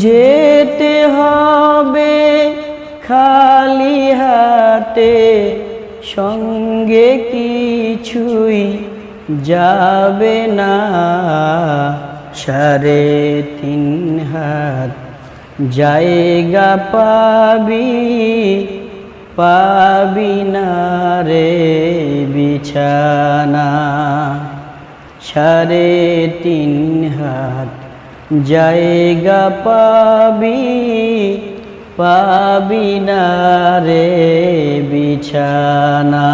যেতে হবে খালি হাতে, সঙ্গে কিছুই যাবে না। 3.5 হাত জায়গা পাবি না রে বিছানা। 3.5 হাত জায়গা পাবি না রে বিছানা।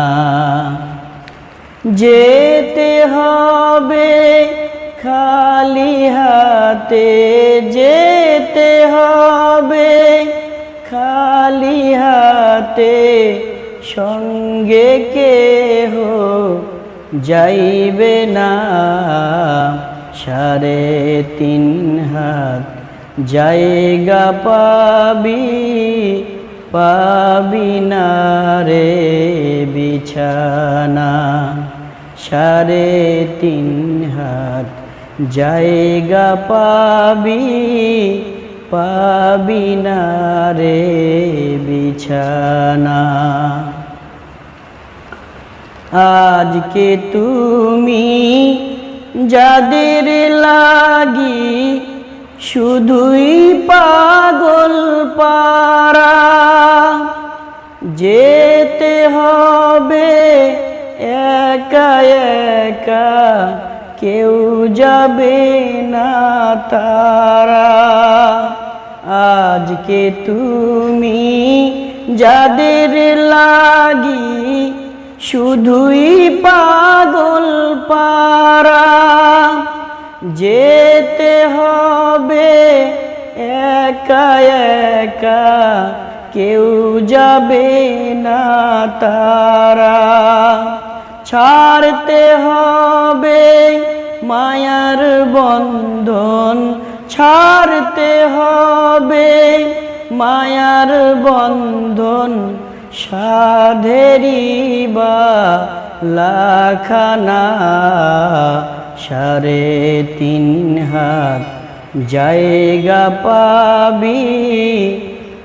যেতে হবে খালি হাতে, যেতে হবে খালি হাতে, সঙ্গে কেহ যাইবে না। 3.5 হাত জায়গা পাবি না রে বিছানা। 3.5 হাত জায়গা পাবি না রে বিছানা। আজকে তুমি যাদের লাগি শুধুই পাগল পারা, যেতে হবে একা একা, কেউ যাবে না তারা। আজকে তুমি যাদের লাগি শুধুই পাগল পারা, যেতে হবে একা একা, কেউ যাবে না তারা। ছাড়তে হবে মায়ার বন্ধন, ছাড়তে হবে মায়ার বন্ধন, সাধেরি বালাখানা। 3.5 হাত জায়গা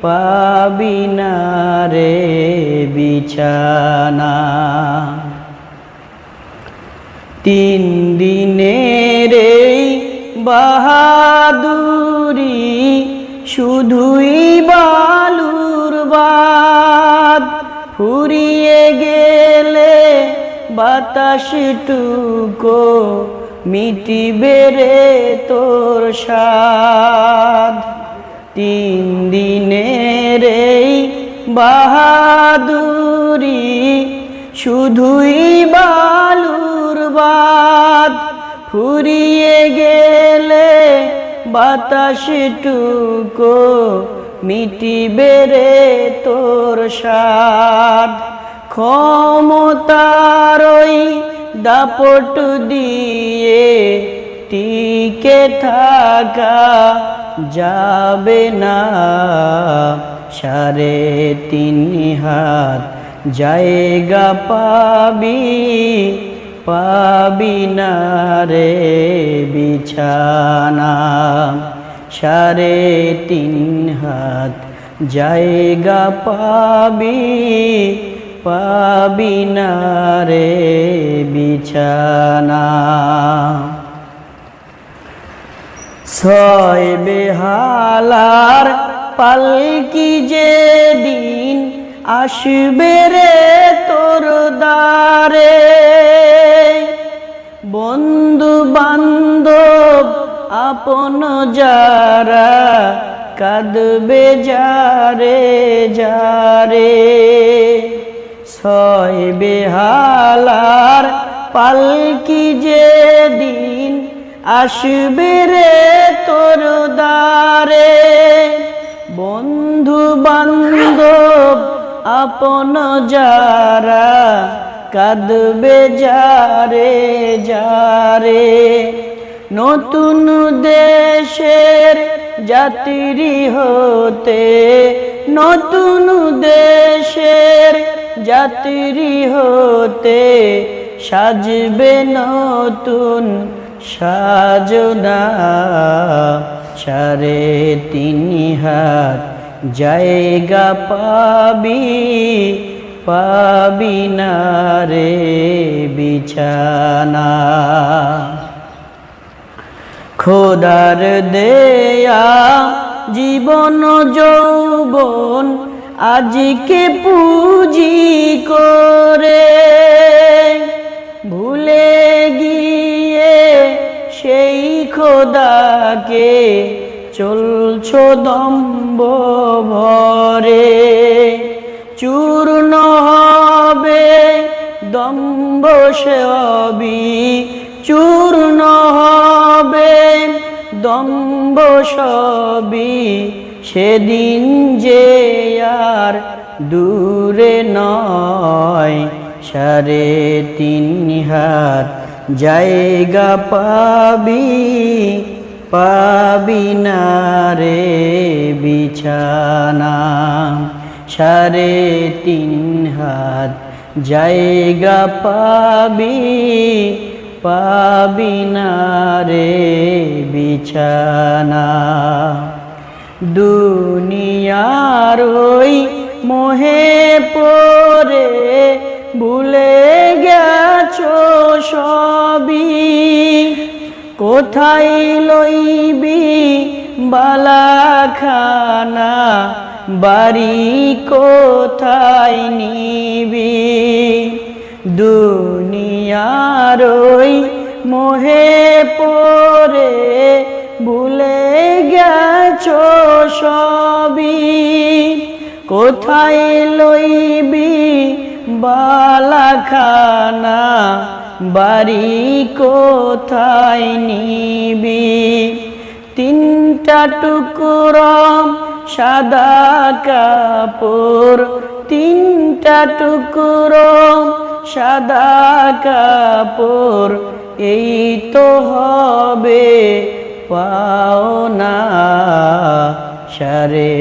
পাবি না রে বিছানা। 3 দিনের এই বাহাদুরি শুধুই বালুর বাদ, ফুরিয়ে গেলে বাতাসটুকু মিটিবে রে তোর স্বাদ। 3 দিনের এই বাহাদুরি শুধুই বালুর বাদ, ফুরিয়ে গেলে বাতাসটুকু মিটিবে রে তোর স্বাদ। ক্ষমতার ওই দাপট দিয়ে টিকে থাকা যাবে না। 3.5 হাত জায়গা পাবি না রে বিছানা। 3.5 হাত জায়গা পাবি না রে বিছানা। 6 বেহালার পালকি যেদিন আসবে রে তোর দ্বারে, বন্ধু বান্ধব আপন যারা কাঁদবে যারে যারে। 6 বেহালার পালকি যেদিন আসবে রে তোর দ্বারে, বন্ধু বান্ধব আপন যারা কাঁদবে যারে যারে। নতুন দেশের যাত্রী হতে, নতুন দেশের যাত্রী হতে, সাজবে নতুন সাজনা। সাড়ে তিন হাত জায়গা পাবি পাবি না রে বিছানা। খোদার দেয়া জীবন যৌবন আজকে পুঁজি করে ভুলে গিয়ে সেই খোদাকে চলছো দম্ভ ভরে। চূর্ণ হবে দম্ভ সবই, চূর্ণ হবে দম্ভ সবই, সেদিন যে আর দূরে নয়। সাড়ে তিন হাত জায়গা পাবি পাবি না রে বিছানা। সাড়ে তিন হাত জায়গা পাবি পাবি না রে বিছানা। দুনিয়ার ওই মোহে পড়ে ভুলে গেছো সবই, কোথায় লইবি বালাখানা, বাড়ি কোথায় নিবি। দুনিয়ার ওই মোহে পড়ে ভুলে গেছো সবই, কোথায় লইবি বালাখানা, বাড়ি কোথায় নিবি। তিনটা টুকরো সাদা কাপড়, তিনটা টুকরো সাদা কাপড়, এই তো হবে পাওনা। সাড়ে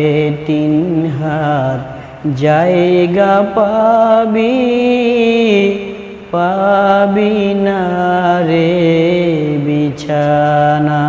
তিন হাত জায়গা পাবি পাবি না রে বিছানা।